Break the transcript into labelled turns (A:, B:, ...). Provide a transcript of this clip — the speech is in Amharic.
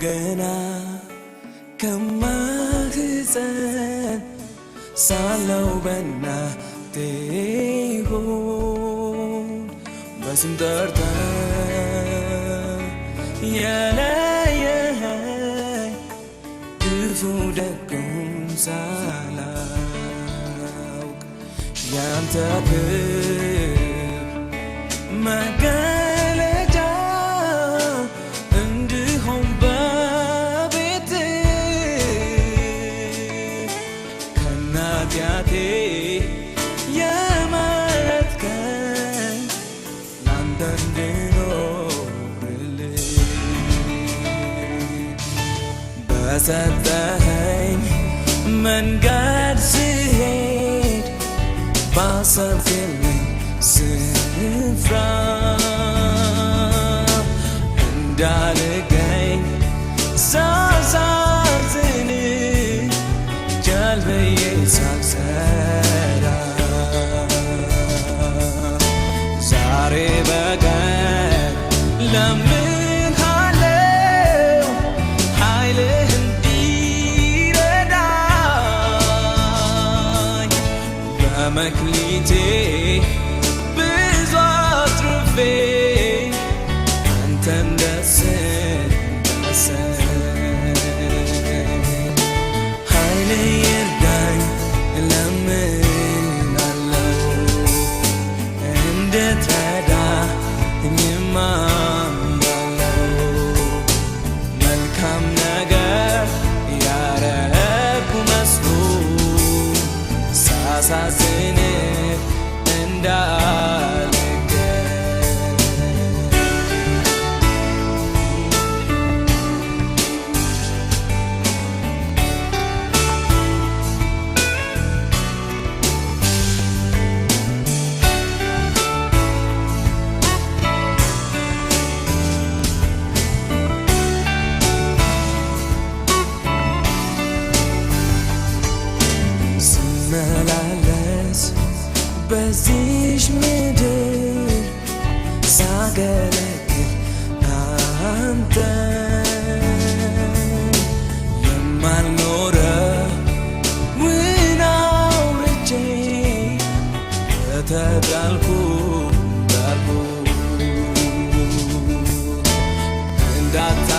A: ገና ከማህፀን ሳለው በእናቴ ሆድ በስም ጠርተህ የለየኸኝ ክፉ ደጉን ሳላውቅ ያንተ ክብር መገለጫ እንድሆን በቤትህ ከናጢአቴ የመረጥከኝ ላንተ እንድኖርልህ በሰጠኸኝ መንገድ ስሄድ ባሰብክልኝ ስፍራ እንዳልገኝ ሳሳዝን ጀልባዬ ሳልሰራ ዛሬ በቀን ለምንሃለው ኃይልህ እንዲረዳኝ በመክሊቴ ብዙ አትርፌ አንተን ደስ እንዳሰኝ ኃይልህ ይርዳኝ እለምናለሁ እንድትረዳኝም አምናለሁ መልካም ነገር ያረኩ መስሎ ሳሳዝንህ እንዳልገኝ ስመላለስ በዚህች ምድር ሳገለግል አንተን የማልኖረውን አውርቼ በተጣልኩ እንዳታ